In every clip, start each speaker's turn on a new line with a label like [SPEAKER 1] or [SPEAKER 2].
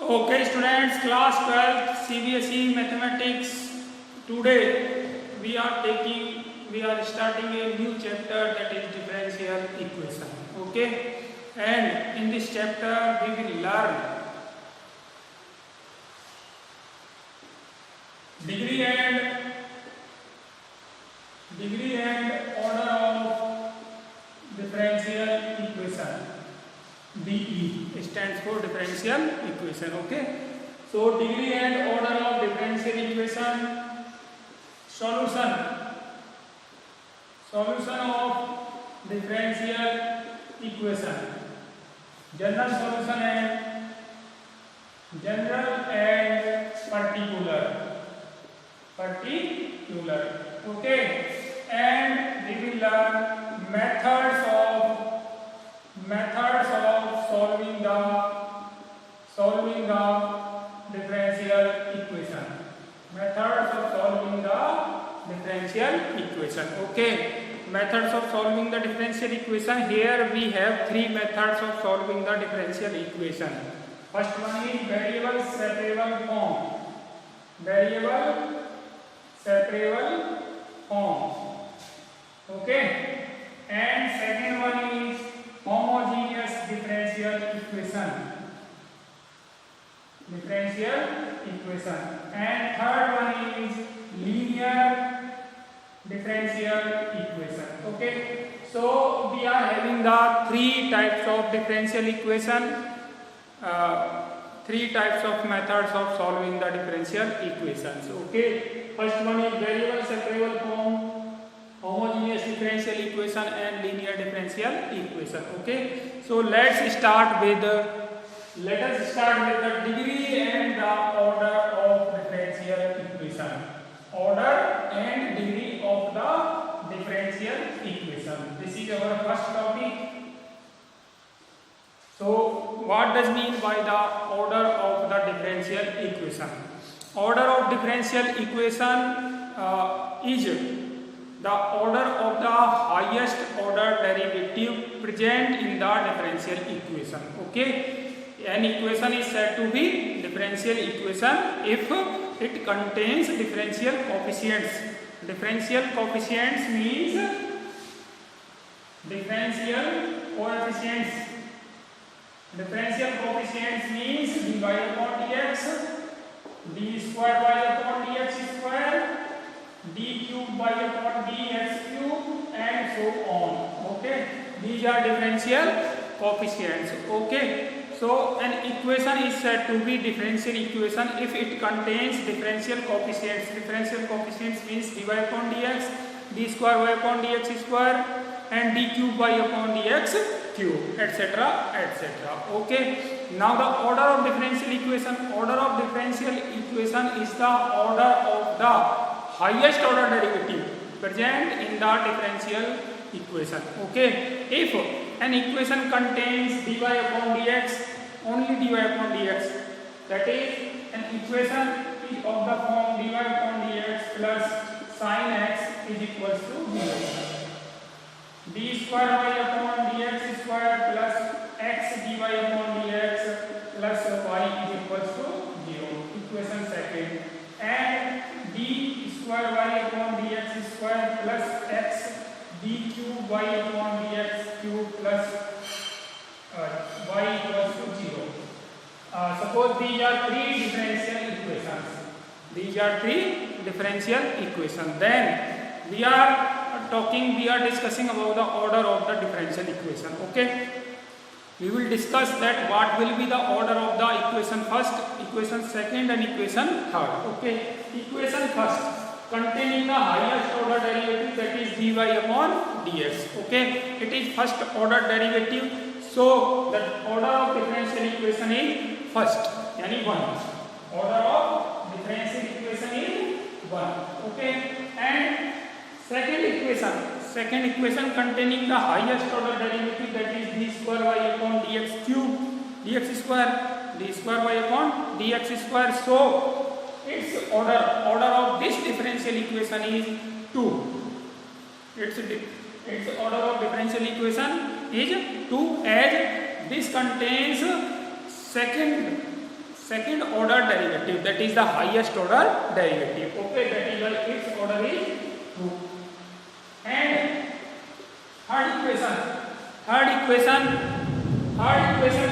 [SPEAKER 1] Okay, students, class 12th CBSE mathematics. Today we are starting a new chapter, that is differential equation. Okay, and in this chapter we will learn degree and order of differential equation. DE stands for differential equation. Okay, so degree and order of differential equation. Solution of differential equation. General solution and particular. Okay, and we will learn methods of solving the differential equation. Methods of solving the differential equation. Okay, methods of solving the differential equation. Here we have three methods of solving the differential equation. First one is variable separable form. Okay, and second one is homogeneous differential equation, and third one is linear differential equation. Okay, so we are having the three types of differential equation, three types of methods of solving the differential equations. Okay, first one is variable separable form, homogeneous differential equation, and linear differential equation. Okay, so let us start with the degree and the order of differential equation. Order and degree of the differential equation. This is our first topic. So what does mean by the order of the differential equation? Order of differential equation is the order of the highest order derivative present in the differential equation. Okay, an equation is said to be differential equation if it contains differential coefficients. Differential coefficients means dy upon dx, d square y upon dx square, d cube by upon dx cube, and so on. Okay, these are differential coefficients. Okay, so an equation is said to be differential equation if it contains differential coefficients. Differential coefficients means dy upon dx, d square y upon dx square, and d cube by upon dx cube, etc., etc. Okay, now the order of differential equation. Order of differential equation is the order of the highest order derivative present in the differential equation. Okay, if an equation contains dy upon dx, only dy upon dx, that is an equation is of the form dy upon dx plus sin x is equals to 0, d square y upon dx square plus x dy upon dx plus y is equals to 0, equation second, and d square y upon dx square plus x d cube y upon dx cube plus y equals to 0. Suppose these are three differential equations. Then we are discussing about the order of the differential equation. Okay, we will discuss that what will be the order of the equation first, equation second, and equation third. Okay, equation first containing the highest order derivative, that is dy upon dx. Okay, it is first order derivative, so the order of differential equation is first, yani 1. Order of differential equation is 1. Okay, and second equation containing the highest order derivative, that is d square y upon dx cube, dx square, d square y upon dx square. So its order of this differential equation is 2. Its order of differential equation is 2, as this contains second order derivative, that is the highest order derivative. Okay, that is why its order is 2. And third equation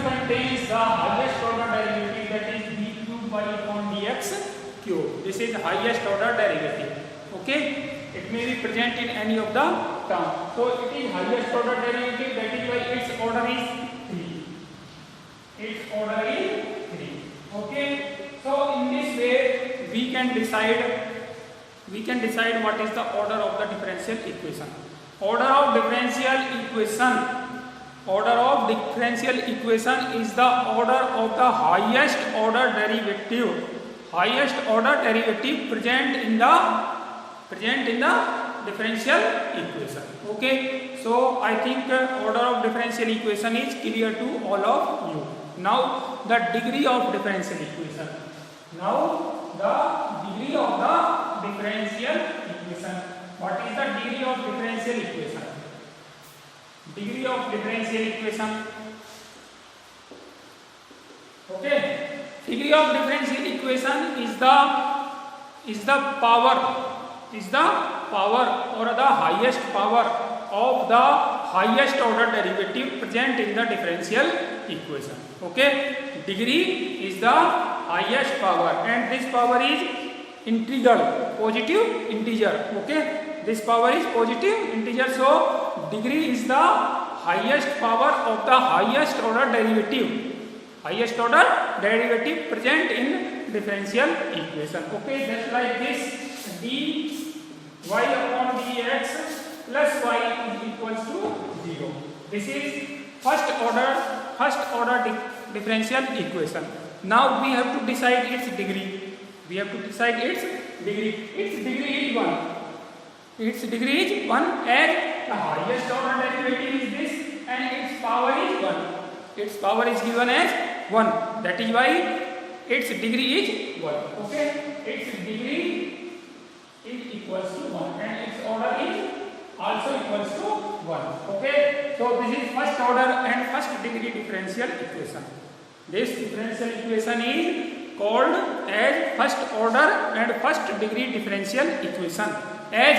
[SPEAKER 1] contains the highest order derivative, that is d cube by upon dx cube. This is highest order derivative. Okay, it may be present in any of the terms. So it is highest order derivative, that is why its order is 3. Its order is 3. Okay, so in this way we can decide what is the order of the differential equation. Order of differential equation is the order of the highest order derivative present in the differential equation. Okay, so I think order of differential equation is clear to all of you. Now the degree of differential equation. What is the degree of differential equation? Degree of differential equation. Okay, degree of differential equation is the power or the highest power of the highest order derivative present in the differential equation. Okay, degree is the highest power, and this power is integral, positive integer. Okay, this power is positive integer, so degree is the highest power of the highest order derivative present in differential equation. Okay, just like this, dy upon dx plus y is equals to 0. This is first order differential equation. Now we have to decide its degree. Its degree is 1. Its degree is 1, as the highest order derivative is this, and its power is 1. Its power is given as 1. That is why its degree is 1. Okay, its degree is equals to 1, and its order is also equals to 1. Okay, so this is first order and first degree differential equation. This differential equation is called as first order and first degree differential equation, as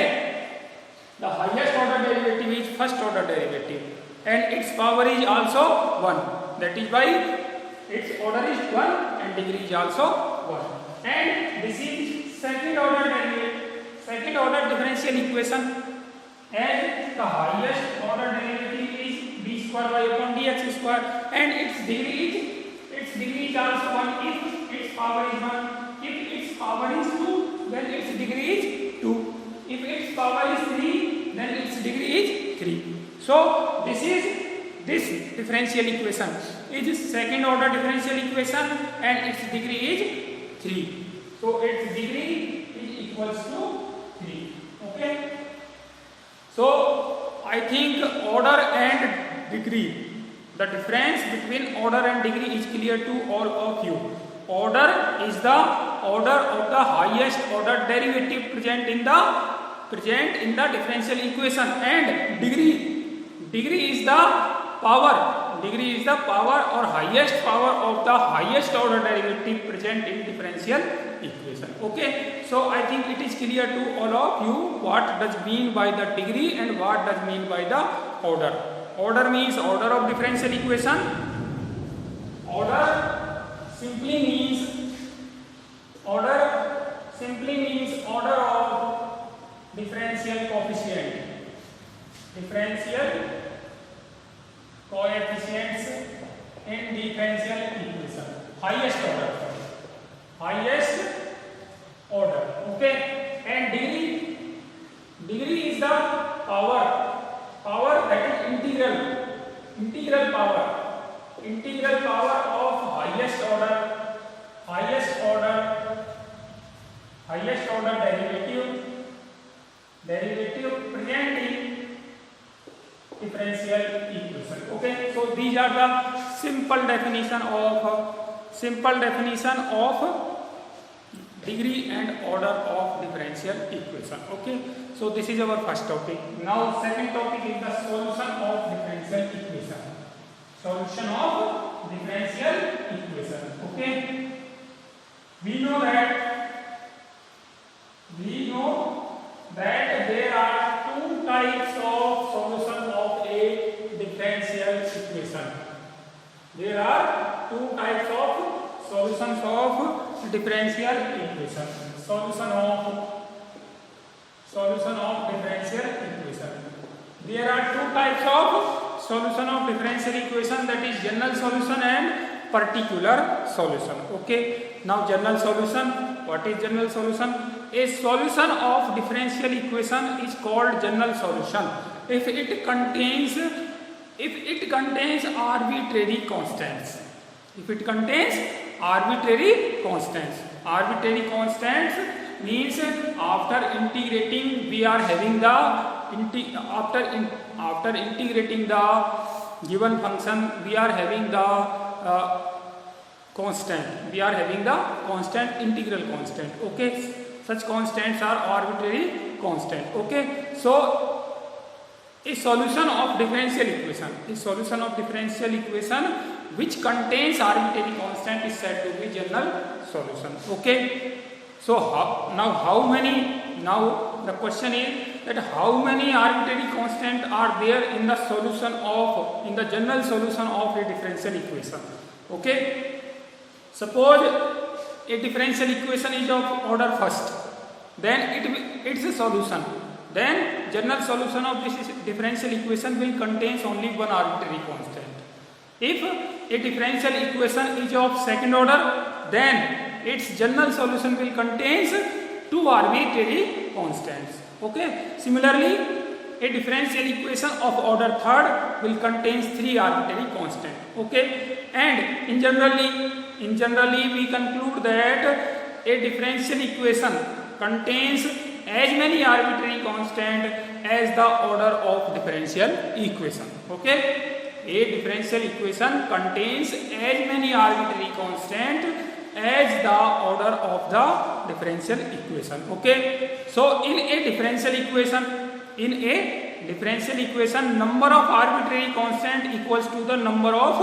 [SPEAKER 1] the highest order derivative is first order derivative and its power is also 1. That is why its order is 1 and degree is also 1. And this is second order differential equation, as the highest order derivative is d square y upon dx square, and its degree is also 1 if its power is 1. If its power is 2, then its degree is 2. If its power is 3, then its degree is 3. So this differential equation is second order differential equation and its degree is 3. So its degree is equals to 3. Okay. So I think order and degree, the difference between order and degree is clear to all of you. Order is the order of the highest order derivative present in the differential equation, and degree is the power or highest power of the highest order derivative present in differential equation. Okay, so I think it is clear to all of you what does mean by the degree and what does mean by the order. Order means order of differential equation. Order simply means order of differential coefficient. Differential coefficients in differential equation. Highest order. Okay, and degree is the power that is integral power of highest order derivative present in differential equation. Okay, so these are the simple definition of degree and order of differential equation. Okay, so this is our first topic. Now second topic is the solution of differential equation. Okay, we know that there are two types of solution of a differential equation. There are two types of solutions of differential equation. Solution of differential equation. There are two types of solution of differential equation, that is general solution and particular solution. Okay, now general solution. What is general solution? A solution of differential equation is called general solution if it contains arbitrary constants. If it contains arbitrary constants. Arbitrary constants means after integrating we are having the after integrating the given function we are having the constant. We are having the constant, integral constant. Okay, such constants are arbitrary constant. Okay, so a solution of differential equation which contains arbitrary constant is said to be general solution. Okay, so now the question is that how many arbitrary constants are there in the general solution of a differential equation. Okay, suppose a differential equation is of order first, then it's a solution. Then general solution of this differential equation will contains only one arbitrary constant. If a differential equation is of second order, then its general solution will contains two arbitrary constants. Okay, similarly a differential equation of order third will contains three arbitrary constants. Okay, and in generally we conclude that a differential equation contains as many arbitrary constants as the order of differential equation. Okay, a differential equation contains as many arbitrary constants as the order of the differential equation. Okay, so in a differential equation number of arbitrary constant equals to the number of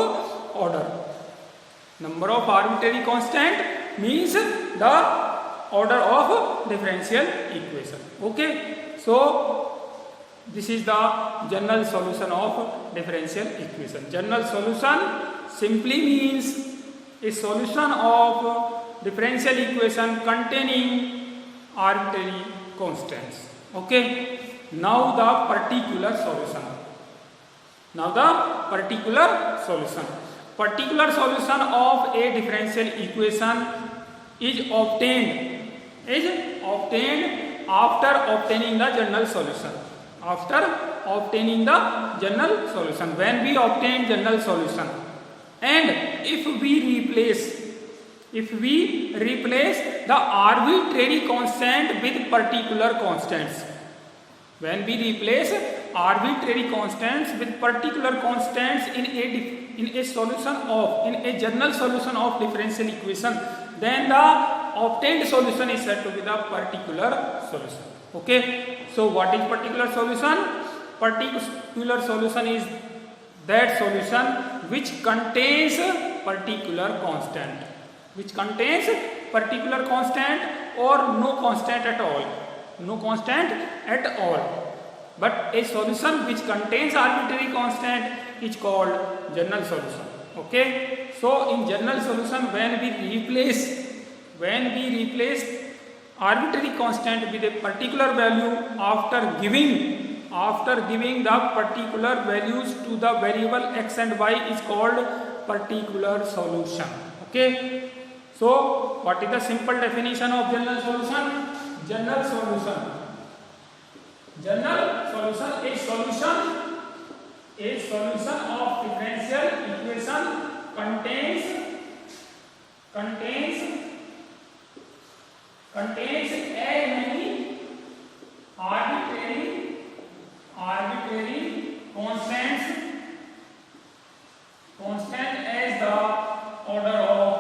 [SPEAKER 1] order. Number of arbitrary constant means the order of differential equation. Okay, so this is the general solution of differential equation. General solution simply means a solution of differential equation containing arbitrary constants. Okay, now the particular solution. Particular solution of a differential equation is obtained after obtaining the general solution. When we obtain general solution, and if we replace the arbitrary constant with particular constants. When we replace arbitrary constants with particular constants in a general solution of differential equation, then the obtained solution is said to be the particular solution. Okay, so what is particular solution? Particular solution is that solution which contains particular constant, or no constant at all. But a solution which contains arbitrary constant is called general solution. Okay, so in general solution when we replace arbitrary constant with a particular value after giving the particular values to the variable x and y is called particular solution. Okay, so what is the simple definition of general solution? General solution, a solution of differential equation contains as many arbitrary constant as the order of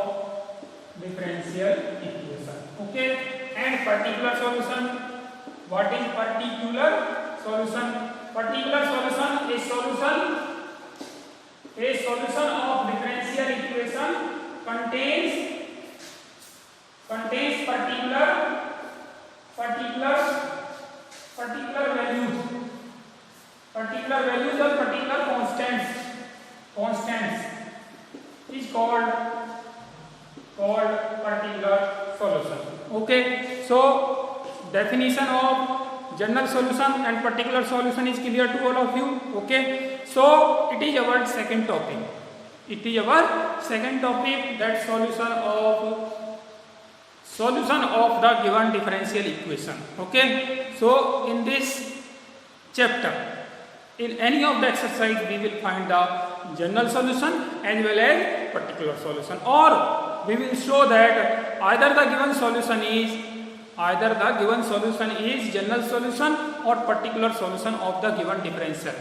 [SPEAKER 1] differential equation. Okay, and particular solution. What is particular solution? Particular solution, a solution of differential equation contains as is called particular solution. Okay, so definition of general solution and particular solution is clear to all of you. Okay, so it is our second topic. It is our second topic, that solution of the given differential equation. Okay, so in this chapter, in any of the exercise, we will find the general solution as well as particular solution, or we will show that either the given solution is general solution or particular solution of the given differential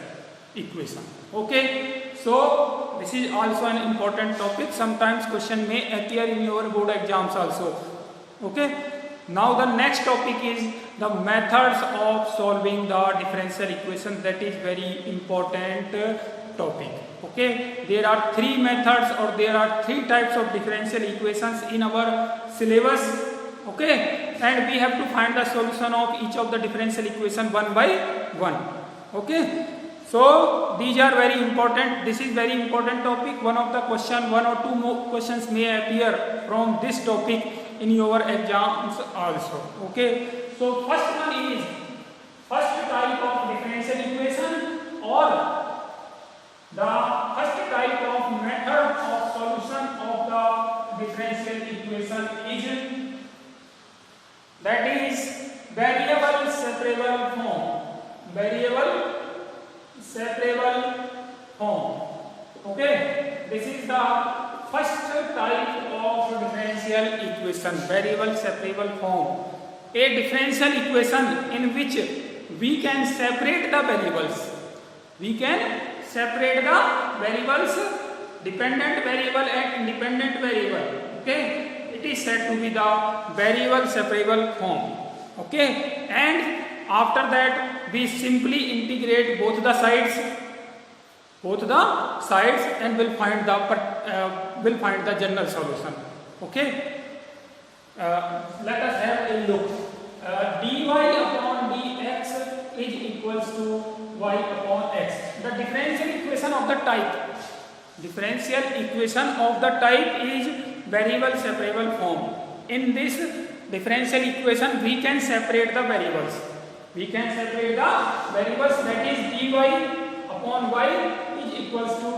[SPEAKER 1] equation. Okay, so this is also an important topic. Sometimes question may appear in your board exams also. Okay, now the next topic is the methods of solving the differential equation. That is very important topic. Okay, there are three methods, or there are three types of differential equations in our syllabus. Okay, and we have to find the solution of each of the differential equation one by one. Okay, so these are very important. This is very important topic. One of the question, one or two more questions may appear from this topic in your exams also. Okay, so first one is first type of differential equation, or the first type of method of solution of the differential equation is, that is variable separable form. Variable separable form. Okay, this is the first type of differential equation, variable separable form. A differential equation in which we can separate the variables. We can separate the variables, dependent variable and independent variable. Okay, it is said to be the variable separable form. Okay, and after that we simply integrate both the sides, and will find the general solution. Okay, let us have a look. Dy upon dx is equals to y upon x. The differential equation of the type is variable separable form. In this differential equation, we can separate the variables. That is dy upon y is equals to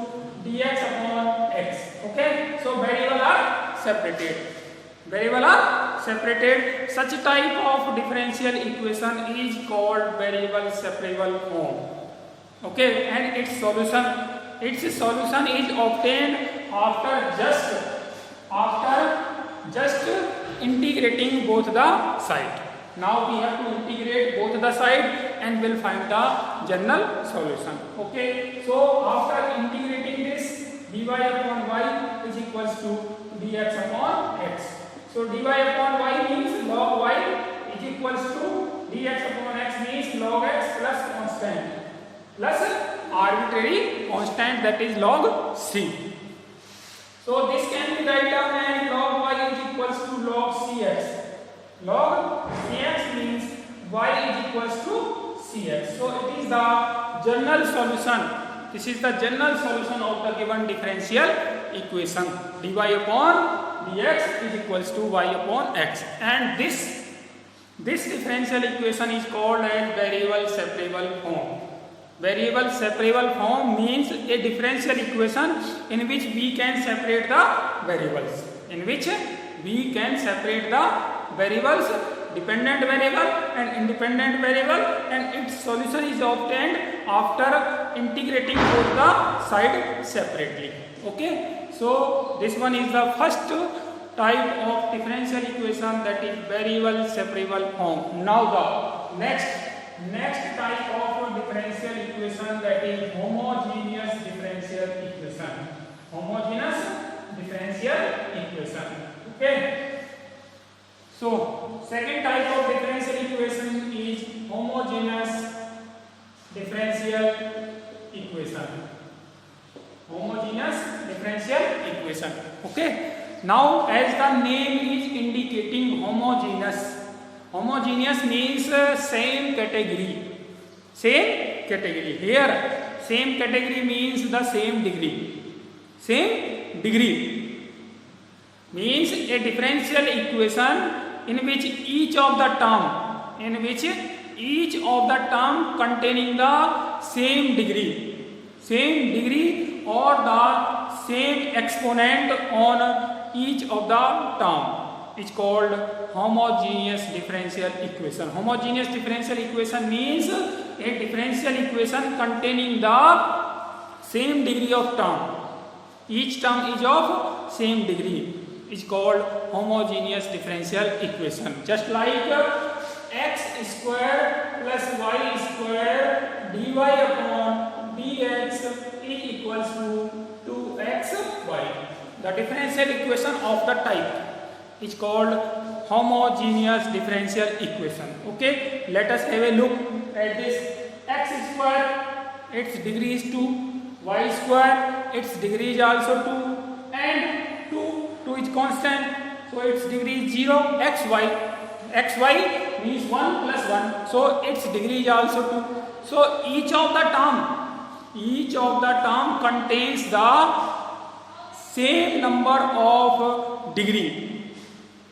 [SPEAKER 1] dx upon x. Okay, so variables are separated. Such type of differential equation is called variable separable form. Okay, and its solution is obtained after just integrating both the side. Now we have to integrate both the side and will find the general solution. Okay, so after integrating this, dy upon y is equals to dx upon x. So dy upon y means log y is equals to dx upon x means log x plus constant plus arbitrary constant, that is log c. So this can be written as log y is equals to log cx. Log cx means y is equals to cx. So it is the general solution. This is the general solution of the given differential equation. Dy upon dx is equals to y upon x, and this differential equation is called as variable separable form. Variable separable form means a differential equation in which we can separate the variables. Dependent variable and independent variable, and its solution is obtained after integrating both the side separately. Okay, so this one is the first type of differential equation, that is variable separable form. Now the next type of differential equation, that is homogeneous differential equation. Okay, so second type of differential equation is homogeneous differential equation. Okay, now as the name is indicating, homogeneous means same category. Here same category means the same degree. same degree. Means a differential equation in which each of the term containing the same degree or the same exponent on each of the term is called homogeneous differential equation. Homogeneous differential equation means a differential equation containing the same degree of term. Each term is of same degree is called homogeneous differential equation. Just like x square plus y square dy upon dx is equals to 2xy. The differential equation of the type is called homogeneous differential equation. Okay, let us have a look at this. X square, its degree is 2, y square, its degree is also 2, and 2 is constant, so its degree is 0. xy means 1 plus 1, so its degree is also 2. So each of the term contains the same number of degree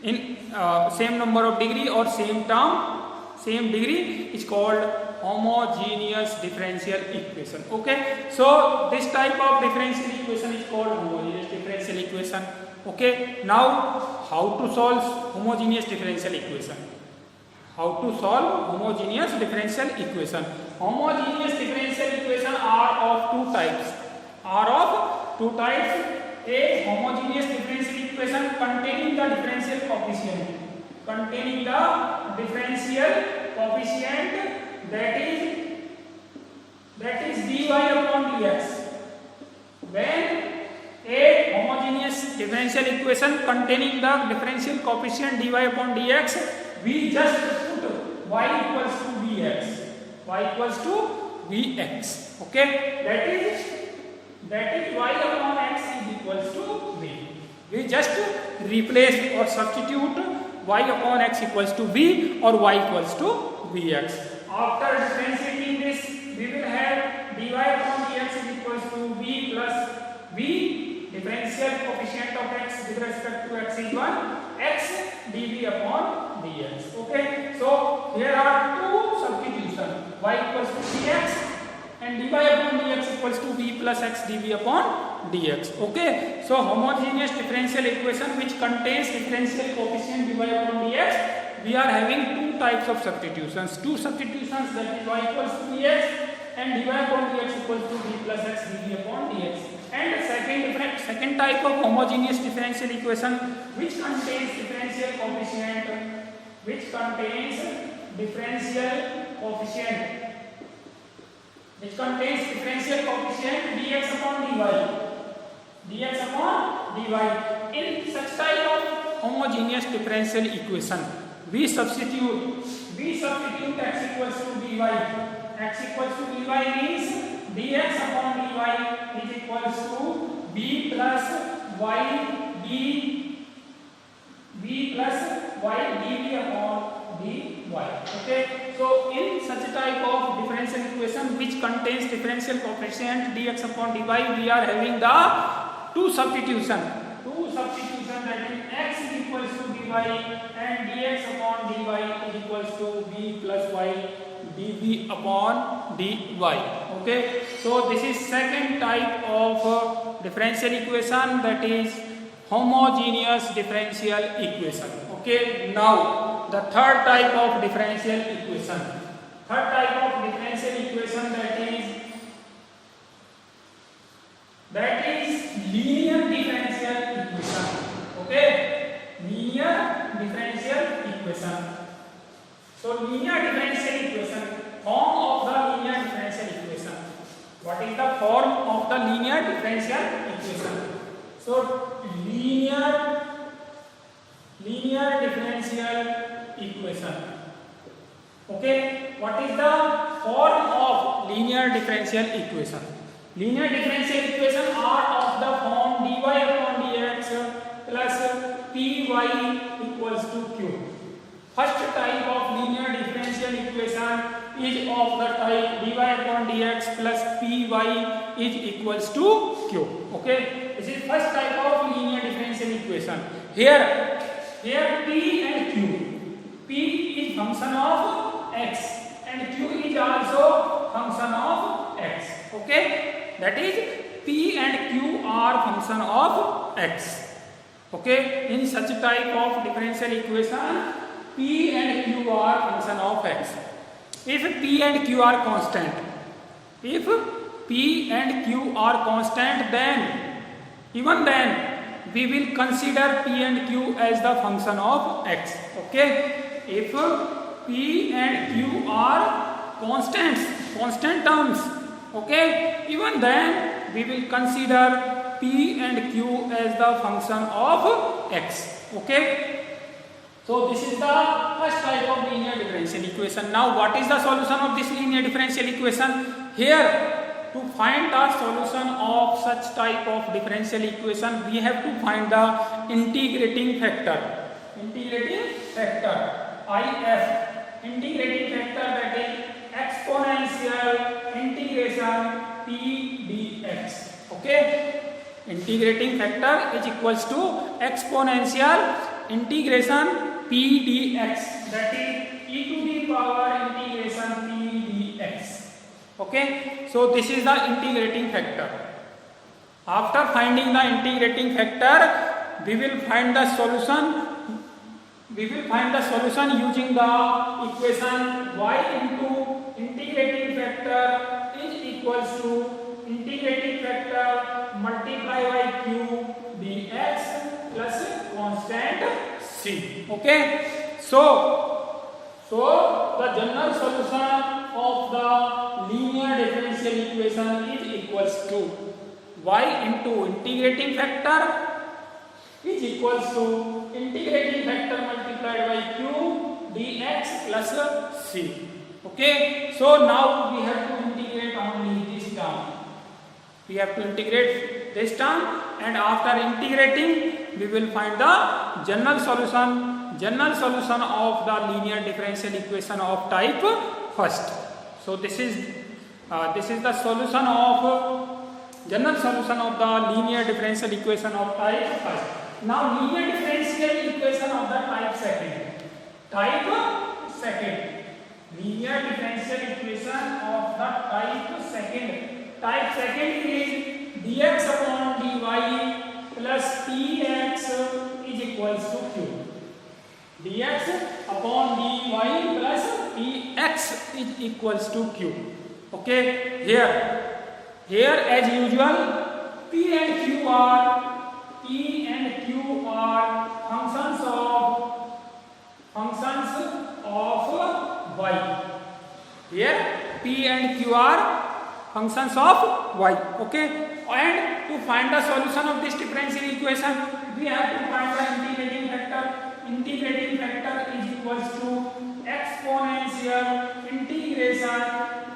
[SPEAKER 1] in same number of degree or same term, same degree is called homogeneous differential equation. Okay, so this type of differential equation is called homogeneous differential equation. Okay, now how to solve homogeneous differential equation? Homogeneous differential equation are of two types. A homogeneous differential equation containing the differential coefficient that is dy upon dx. When a homogeneous differential equation containing the differential coefficient dy upon dx, we just put y equals to vx. Okay, that is y upon x is equals to v. We just replace or substitute y upon x equals to v or y equals to vx. After differentiating this, we will have dy upon dx is equals to v plus v, differential coefficient of x with respect to x is 1, x dv upon dx. Okay, so here are two substitutions, y equals to dx and dy upon dx equals to v plus x dv upon dx. Okay, so homogeneous differential equation which contains differential coefficient dy upon dx, we are having two types of substitutions. That is y equals to dx and dy upon dx equals to v plus x dv upon dx. And second type of homogeneous differential equation which contains differential coefficient dx upon dy. In such type of homogeneous differential equation, we substitute x equals to dy. X equals to dy means dx upon dy is equals to v plus y dv upon dy. Okay, so in such a type of differential equation which contains differential coefficient dx upon dy, we are having the two substitution that is x is equals to dy and dx upon dy is equals to v plus y dv upon dy. Okay, so this is second type of differential equation, that is homogeneous differential equation. Okay, now the third type of differential equation, that is linear differential equation. Okay, linear differential equation. So linear differential equation, form of the linear differential equation. What is the form of the linear differential equation? So linear differential equation. Okay, what is the form of linear differential equation? Linear differential equation are of the form dy upon dx plus py equals to q. First type of linear differential equation is of the type dy upon dx plus py is equals to q. Okay, this is first type of linear differential equation. Here P and Q. P is function of x and Q is also function of x. Okay, that is P and Q are function of x. Okay, in such type of differential equation, P and Q are function of x. If P and Q are constant, if P and Q are constant, then even then we will consider P and Q as the function of x. Okay, if P and Q are constant terms, okay, even then we will consider P and Q as the function of x. Okay, so this is the first type of linear differential equation. Now what is the solution of this linear differential equation? Here, to find the solution of such type of differential equation, we have to find the integrating factor. Integrating factor IF. Integrating factor, that is exponential integration P dx. Okay, integrating factor is equals to exponential integration P dx, that is e to the power integration P dx. Okay, so this is the integrating factor. After finding the integrating factor, we will find the solution. We will find the solution using the equation y into integrating factor is equals to integrating factor multiply by q dx plus constant c. Okay, so the general solution of the linear differential equation is equals to y into integrating factor is equals to integrating factor multiplied by q dx plus c. Okay, so now we have to integrate only this term. We have to integrate this term, and after integrating we will find the general solution of the linear differential equation of type first. So this is the solution of general solution of the linear differential equation of type first. Now linear differential equation of the type second. Linear differential equation of the type second. Type second is dx upon dy plus px is equals to q. Dx upon dy plus px is equals to q. Okay, here as usual P and Q are functions of y. Here P and Q are functions of y. Okay, and to find the solution of this differential equation, we have to find the integrating factor. Integrating factor is equals to exponential integration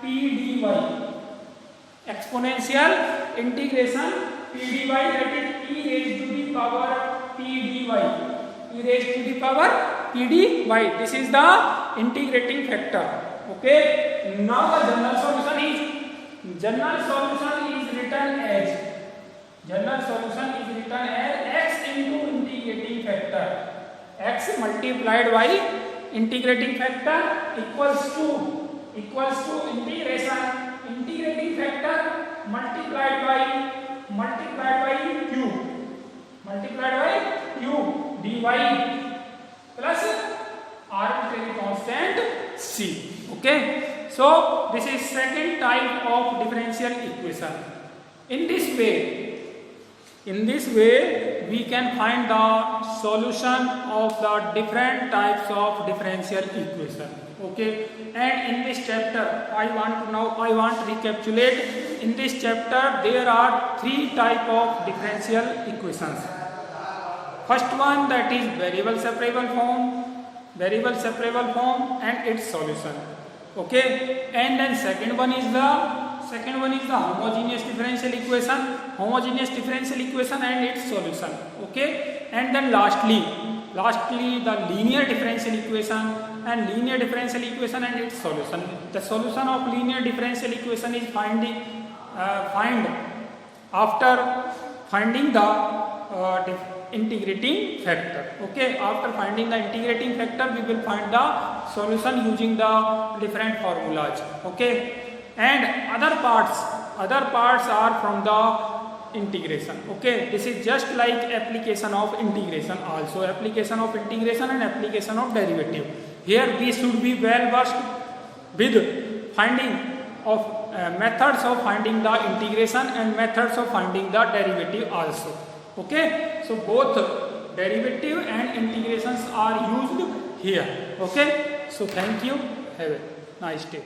[SPEAKER 1] p dy. Exponential integration p dy, that is e raised to the power p dy. E raised to the power p dy. This is the integrating factor. Okay, now the general solution is written as x into integrating factor. X multiplied by integrating factor equals to integrating factor multiplied by q dy plus arbitrary constant c. Okay, so this is second type of differential equation. In this way we can find the solution of the different types of differential equation. Okay, and in this chapter I want to recapitulate. In this chapter there are three type of differential equations. First one, that is variable separable form and its solution. Okay, and then second one is the homogeneous differential equation and its solution. Okay, and then lastly the linear differential equation and its solution. The solution of linear differential equation is find after finding the integrating factor. Okay, after finding the integrating factor, we will find the solution using the different formulas. Okay, and other parts are from the integration. Okay, this is just like application of integration, also application of integration and application of derivative. Here we should be well versed with finding of methods of finding the integration and methods of finding the derivative also. Okay, so both derivative and integrations are used here. Okay, so thank you, have a nice day.